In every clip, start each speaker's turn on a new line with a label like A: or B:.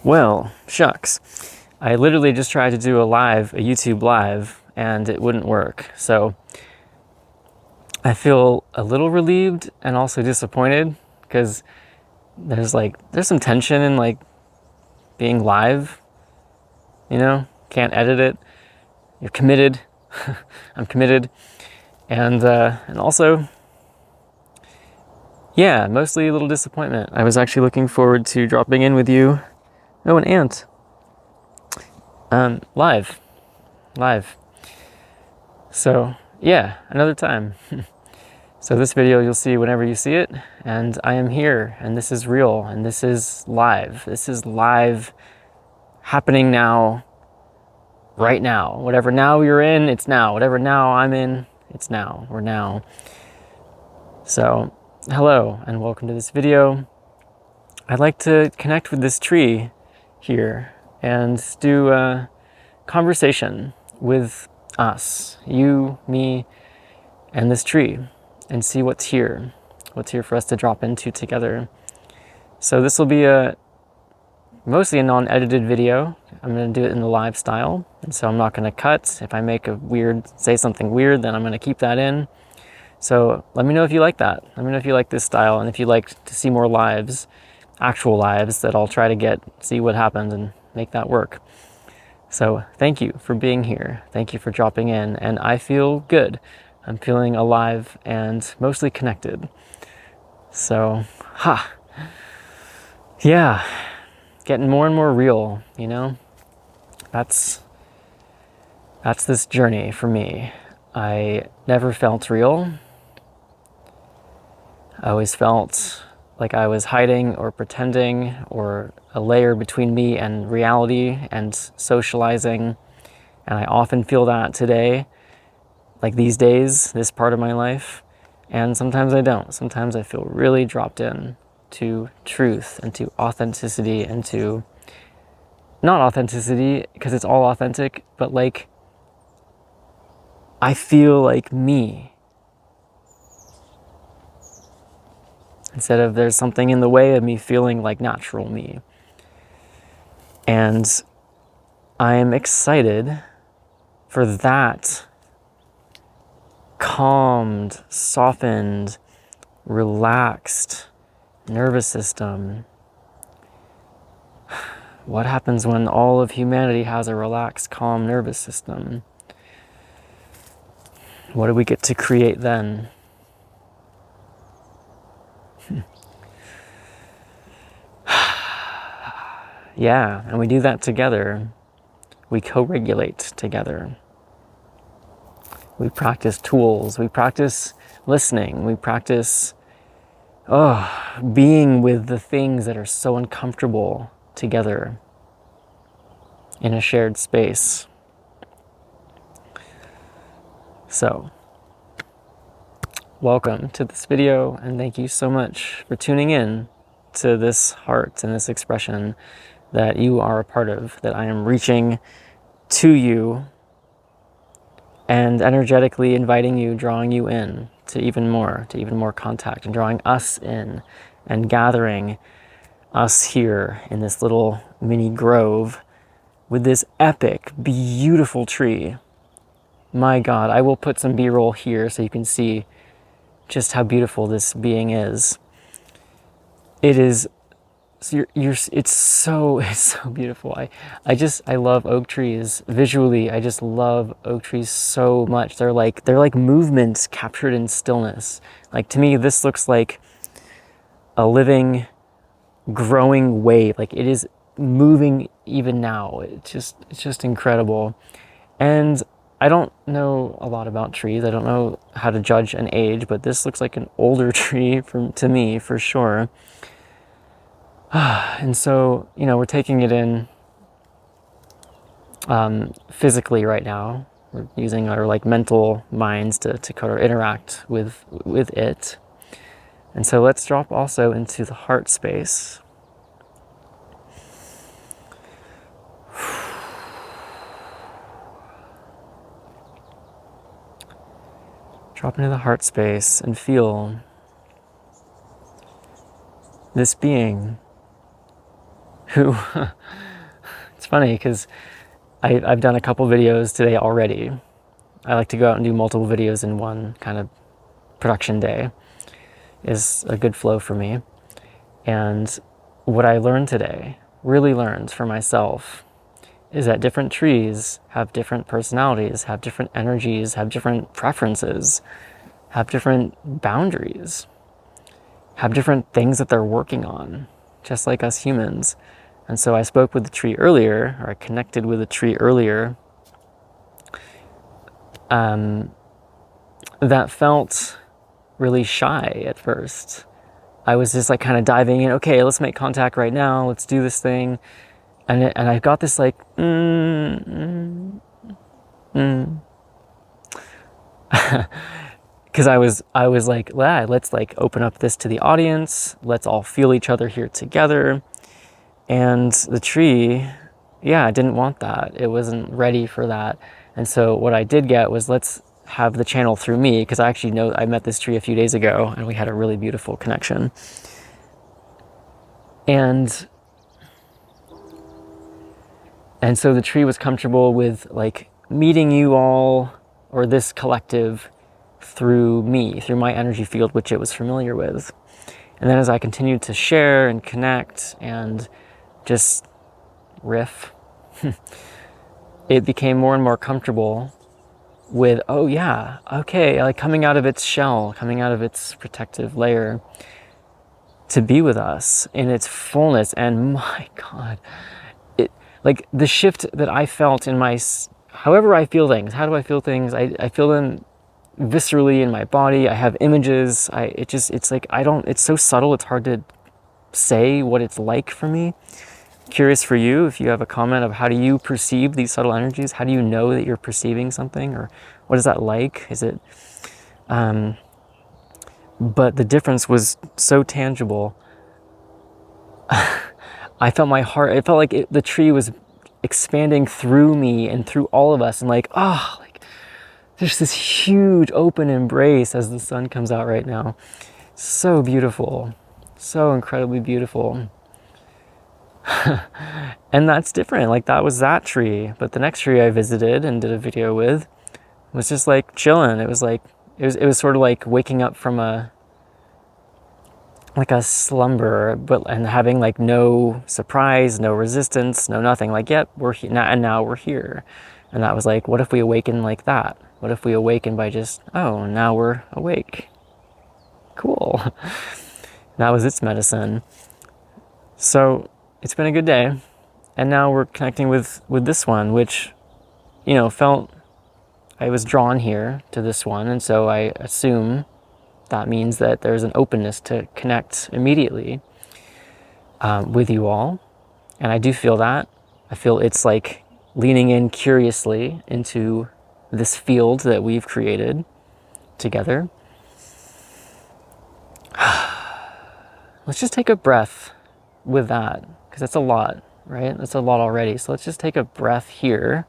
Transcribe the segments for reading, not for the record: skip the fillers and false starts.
A: Well, shucks. I literally just tried to do a YouTube live, and it wouldn't work. So I feel a little relieved and also disappointed because there's some tension in being live, can't edit it. You're committed. I'm committed. And also, yeah, mostly a little disappointment. I was actually looking forward to dropping in with you. Oh, an ant. Live. So, yeah, another time. So this video you'll see whenever you see it, and I am here, and this is real, and this is live. This is live, happening now, right now. Whatever now you're in, it's now. Whatever now I'm in, it's now. We're now. So, hello, and welcome to this video. I'd like to connect with this tree here and do a conversation with us, you, me, and this tree, and see what's here for us to drop into together. So this will be mostly a non-edited video. I'm going to do it in the live style, and so I'm not going to cut. If I say something weird, then I'm going to keep that in. So let me know if you like that. Let me know if you like this style, and if you'd like to see more lives, actual lives, that I'll try to see what happens and make that work. So thank you for being here. Thank you for dropping in, and I feel good. I'm feeling alive and mostly connected. So, yeah, getting more and more real, That's this journey for me. I never felt real. I always felt like I was hiding or pretending, or a layer between me and reality and socializing. And I often feel that today, like these days, this part of my life. And sometimes I don't. Sometimes I feel really dropped in to truth and to authenticity, and to not authenticity because it's all authentic, but I feel like me. Instead of there's something in the way of me feeling like natural me. And I'm excited for that calmed, softened, relaxed nervous system. What happens when all of humanity has a relaxed, calm nervous system? What do we get to create then? Yeah, and we do that together. We co-regulate together. We practice tools. We practice listening. We practice being with the things that are so uncomfortable together in a shared space. So, welcome to this video, and thank you so much for tuning in to this heart and this expression that you are a part of, that I am reaching to you and energetically inviting you, drawing you in to even more contact, and drawing us in and gathering us here in this little mini grove with this epic, beautiful tree. My God, I will put some B-roll here so you can see just how beautiful this being is. It is, it's so beautiful. I love oak trees. Visually, I just love oak trees so much. They're like movements captured in stillness. Like, to me, this looks like a living, growing wave. Like, it is moving even now. It's just incredible. And I don't know a lot about trees. I don't know how to judge an age, but this looks like an older tree to me, for sure. And so, we're taking it in physically right now. We're using our mental minds to kind of interact with it. And so let's drop also into the heart space. Drop into the heart space and feel this being who, it's funny because I've done a couple videos today already. I like to go out and do multiple videos in one kind of production day, is a good flow for me. And what I learned today, really learned for myself, is that different trees have different personalities, have different energies, have different preferences, have different boundaries, have different things that they're working on, just like us humans. And so I spoke with the tree earlier, or I connected with the tree earlier, that felt really shy at first. I was just like kind of diving in, okay, let's make contact right now, let's do this thing. And I got this like, because I was like, let's like open up this to the audience, let's all feel each other here together. And the tree, yeah, I didn't want that. It wasn't ready for that. And so what I did get was, let's have the channel through me, because I actually know I met this tree a few days ago and we had a really beautiful connection. And so the tree was comfortable with like meeting you all, or this collective, through me, through my energy field, which it was familiar with. And then as I continued to share and connect and just riff, it became more and more comfortable with, oh yeah, okay, like coming out of its shell, coming out of its protective layer to be with us in its fullness. And my God, it, like the shift that I felt in my, however I feel things, how do I feel things? I feel them viscerally in my body. I have images. It's like, it's so subtle, it's hard to say what it's like for me. Curious for you, if you have a comment of how do you perceive these subtle energies? How do you know that you're perceiving something? Or what is that like? Is it, but the difference was so tangible. I felt my heart, it felt like the tree was expanding through me and through all of us, and like, oh, like there's this huge open embrace as the sun comes out right now. So beautiful, so incredibly beautiful. And that's different. Like that was that tree, but the next tree I visited and did a video with was just like chilling. It was like, it was sort of like waking up from a slumber, and having like no surprise, no resistance, no nothing. Like, yep, we're here now, and now we're here. And that was like, what if we awaken like that? What if we awaken by just, oh, now we're awake? Cool. That was its medicine. So it's been a good day, and now we're connecting with this one, which, you know, felt, I was drawn here to this one, and so I assume that means that there's an openness to connect immediately with you all. And I do feel that. I feel it's like leaning in curiously into this field that we've created together. Let's just take a breath with that, because that's a lot, right? That's a lot already. So let's just take a breath here.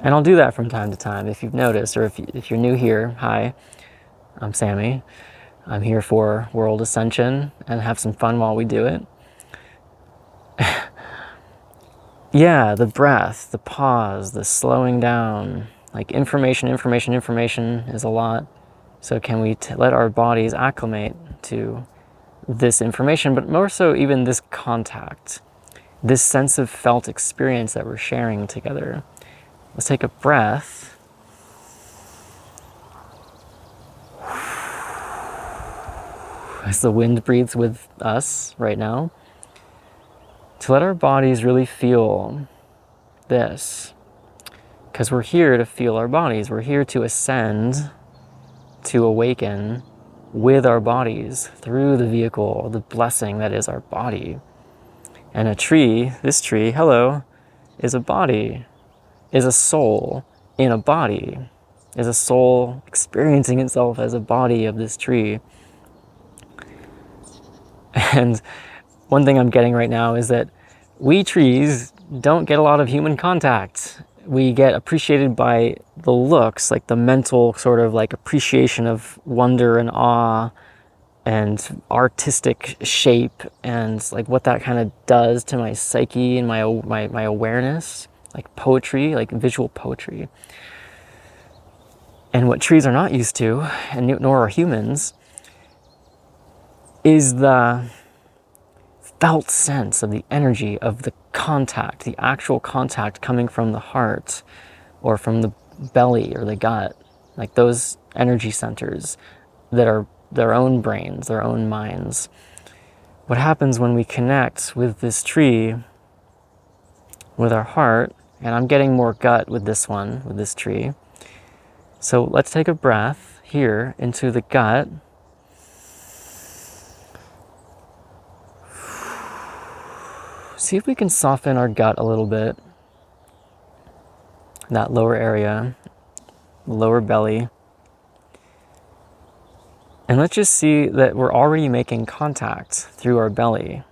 A: And I'll do that from time to time, if you've noticed, or if you're new here, hi, I'm Sammy. I'm here for world ascension and have some fun while we do it. Yeah, the breath, the pause, the slowing down, like information is a lot. So can we let our bodies acclimate to this information, but more so even this contact, this sense of felt experience that we're sharing together. Let's take a breath. As the wind breathes with us right now, to let our bodies really feel this. Because we're here to feel our bodies. We're here to ascend, to awaken with our bodies through the vehicle, the blessing that is our body. And a tree, this tree, hello, is a body, is a soul in a body, is a soul experiencing itself as a body of this tree. And one thing I'm getting right now is that we trees don't get a lot of human contact. we get appreciated by the looks, like the mental sort of like appreciation of wonder and awe and artistic shape, and like what that kind of does to my psyche and my awareness, like poetry, like visual poetry. And what trees are not used to, and nor are humans, is the felt sense of the energy of the contact, the actual contact coming from the heart or from the belly or the gut, like those energy centers that are their own brains, their own minds. What happens when we connect with this tree, with our heart, and I'm getting more gut with this one, with this tree. So let's take a breath here into the gut. See if we can soften our gut a little bit, that lower area, lower belly. And let's just see that we're already making contact through our belly,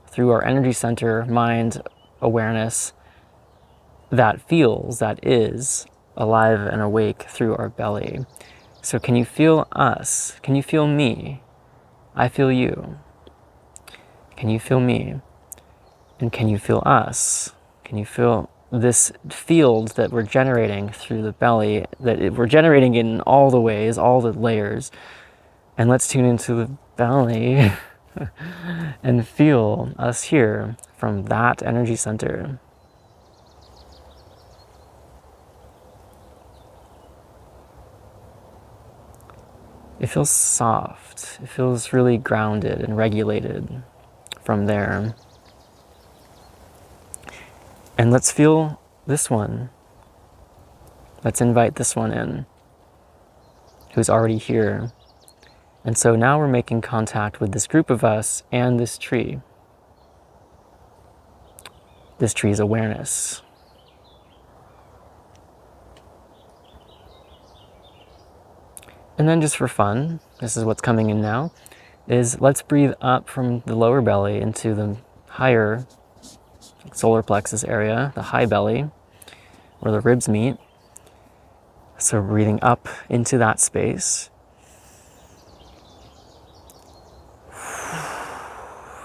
A: through our energy center, mind, awareness, that feels, that is alive and awake through our belly. So can you feel us? Can you feel me? I feel you. Can you feel me? And can you feel us? Can you feel this field that we're generating through the belly, that we're generating in all the ways, all the layers? And let's tune into the belly and feel us here from that energy center. It feels soft. It feels really grounded and regulated from there. And let's feel this one. Let's invite this one in, who's already here. And so now we're making contact with this group of us and this tree. This tree's awareness. And then just for fun, this is what's coming in now, is let's breathe up from the lower belly into the higher solar plexus area, the high belly, where the ribs meet. So breathing up into that space.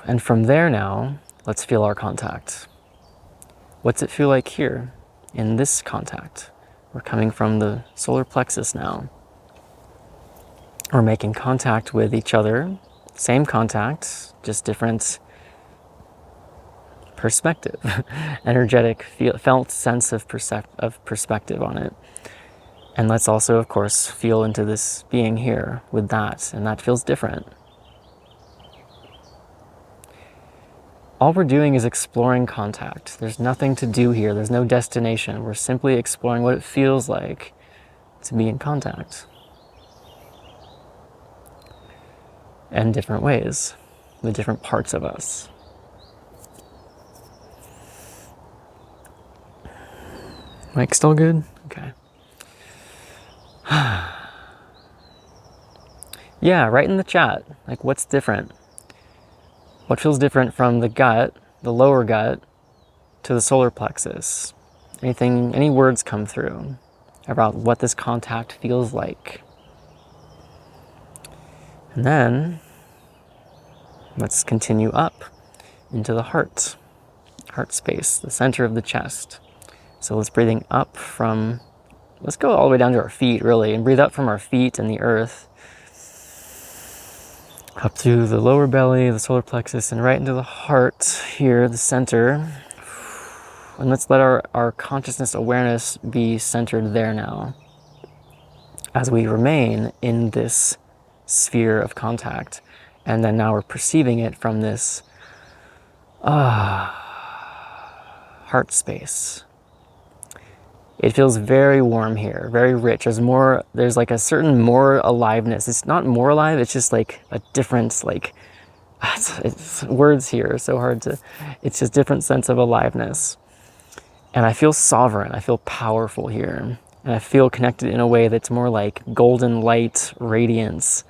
A: And from there now, let's feel our contact. What's it feel like here in this contact? We're coming from the solar plexus now. We're making contact with each other, same contact, just different perspective, energetic, felt sense of perspective on it. And let's also, of course, feel into this being here with that, and that feels different. All we're doing is exploring contact. There's nothing to do here. There's no destination. We're simply exploring what it feels like to be in contact. And different ways, the different parts of us. Mic still good? Okay. Yeah, write in the chat, like what's different? What feels different from the gut, the lower gut, to the solar plexus? Anything, any words come through about what this contact feels like? And then let's continue up into the heart space, the center of the chest. So let's breathing up from, let's go all the way down to our feet really, and breathe up from our feet and the earth, up to the lower belly, the solar plexus, and right into the heart here, the center. And let's let our consciousness awareness be centered there now, as we remain in this sphere of contact. And then now we're perceiving it from this heart space. It feels very warm here, very rich. There's like a certain more aliveness. It's not more alive, it's just like a different, like, it's words here are so hard to, it's just different sense of aliveness. And I feel sovereign, I feel powerful here. And I feel connected in a way that's more like golden light radiance.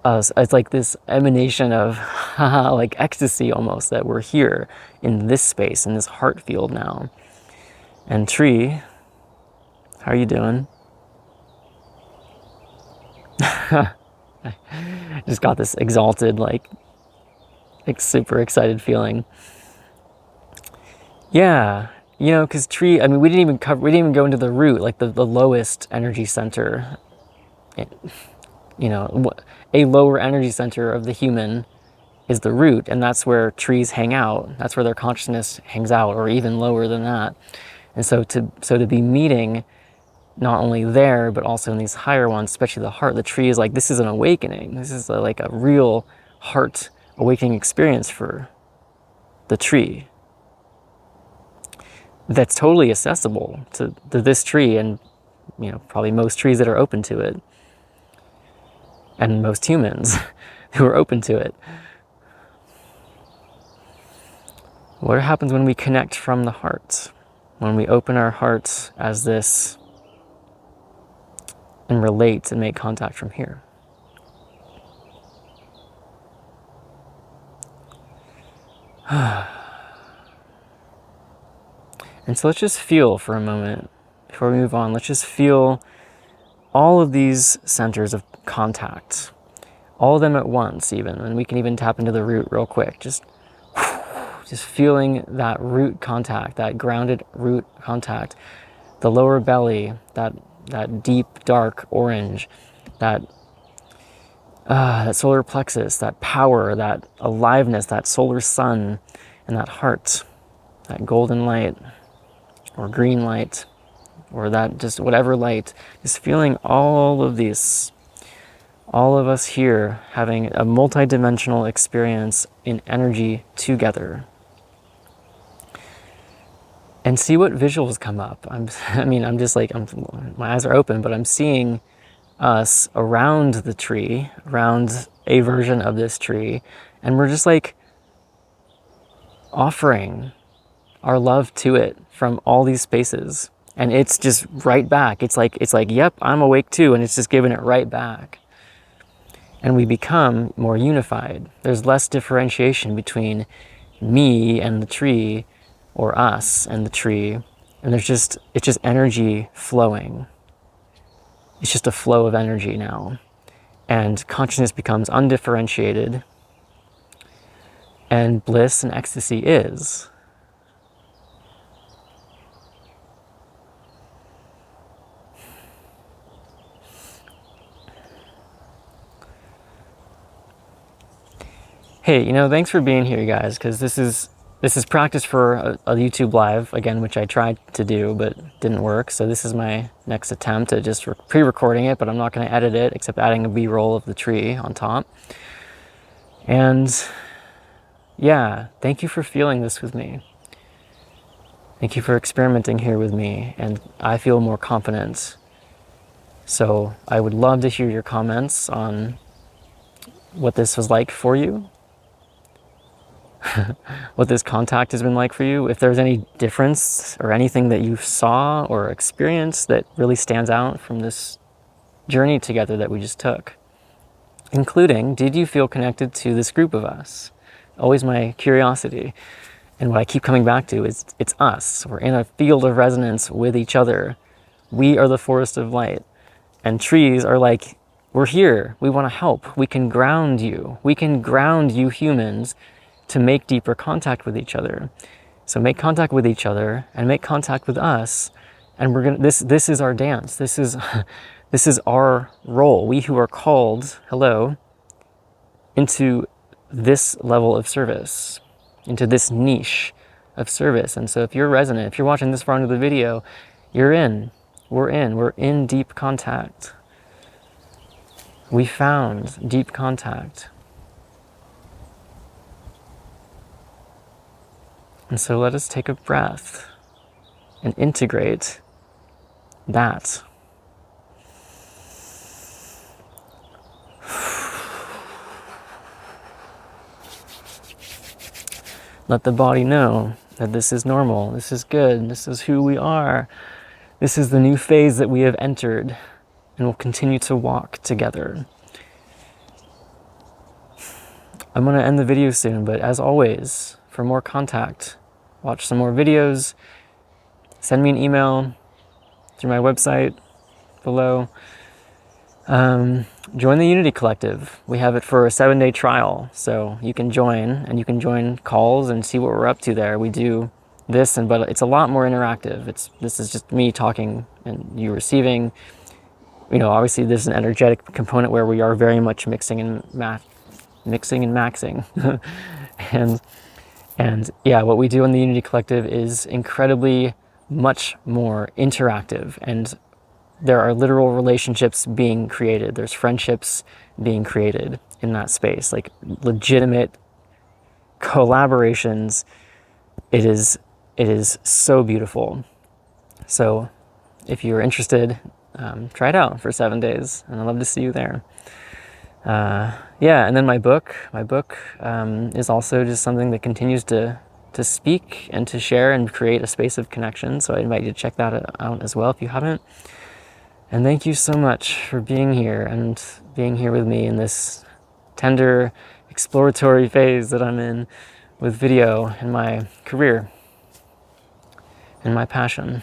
A: It's like this emanation of like ecstasy almost, that we're here in this space, in this heart field now. And tree, how are you doing? Just got this exalted, like super excited feeling. Yeah, you know, because tree, I mean, we didn't even go into the root, like the lowest energy center. You know, a lower energy center of the human is the root, and that's where trees hang out. That's where their consciousness hangs out, or even lower than that. And so to be meeting not only there, but also in these higher ones, especially the heart, the tree is like, this is an awakening. This is like a real heart awakening experience for the tree that's totally accessible to this tree, and you know, probably most trees that are open to it, and most humans who are open to it. What happens when we connect from the heart? When we open our hearts as this and relate and make contact from here? And so let's just feel for a moment, before we move on, let's just feel all of these centers of contact, all of them at once even, and we can even tap into the root real quick. Just feeling that root contact, that grounded root contact, the lower belly, that deep, dark orange, that solar plexus, that power, that aliveness, that solar sun, and that heart, that golden light, or green light, or that just whatever light, just feeling all of these, all of us here having a multidimensional experience in energy together. And see what visuals come up. My eyes are open, but I'm seeing us around the tree, around a version of this tree, and we're just like offering our love to it from all these spaces. And it's just right back. It's like, yep, I'm awake too, and it's just giving it right back. And we become more unified. There's less differentiation between me and the tree, or us and the tree, and it's just energy flowing. It's just a flow of energy now, and consciousness becomes undifferentiated, and bliss and ecstasy is. Hey, you know, thanks for being here, you guys, because this is practice for a YouTube live, again, which I tried to do, but didn't work. So this is my next attempt at just pre-recording it, but I'm not going to edit it, except adding a B-roll of the tree on top. And yeah, thank you for feeling this with me. Thank you for experimenting here with me, and I feel more confident. So I would love to hear your comments on what this was like for you. What this contact has been like for you, if there's any difference or anything that you saw or experienced that really stands out from this journey together that we just took. Including, did you feel connected to this group of us? Always my curiosity. And what I keep coming back to is it's us. We're in a field of resonance with each other. We are the forest of light. And trees are like, we're here. We want to help. We can ground you. We can ground you humans to make deeper contact with each other. So make contact with each other and make contact with us. And we're gonna, this is our dance. This is our role. We who are called, hello, into this level of service, into this niche of service. And so if you're resonant, if you're watching this far into the video, we're in deep contact. We found deep contact. And so let us take a breath and integrate that. Let the body know that this is normal, this is good, this is who we are. This is the new phase that we have entered and will continue to walk together. I'm going to end the video soon, but as always, for more contact, watch some more videos, send me an email through my website below. Join the Unity Collective. We have it for a 7-day trial, so you can join, and you can join calls and see what we're up to there. We do this, but it's a lot more interactive. This is just me talking and you receiving. You know, obviously there's an energetic component where we are very much mixing and maxing. and yeah, what we do in the Unity Collective is incredibly much more interactive, and there are literal relationships being created. There's friendships being created in that space, like legitimate collaborations. It is so beautiful. So if you're interested, try it out for 7 days, and I'd love to see you there. Yeah, and then my book is also just something that continues to speak and to share and create a space of connection. So I invite you to check that out as well if you haven't. And thank you so much for being here and being here with me in this tender, exploratory phase that I'm in with video and my career and my passion.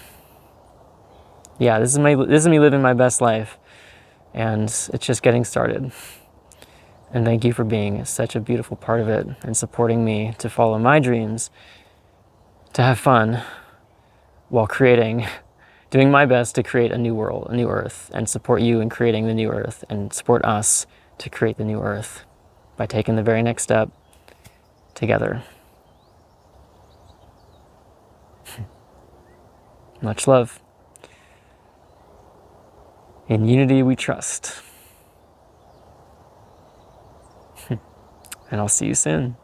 A: Yeah, this is me living my best life, and it's just getting started. And thank you for being such a beautiful part of it and supporting me to follow my dreams, to have fun while doing my best to create a new world, a new earth, and support you in creating the new earth, and support us to create the new earth by taking the very next step together. Much love. In unity we trust. And I'll see you soon.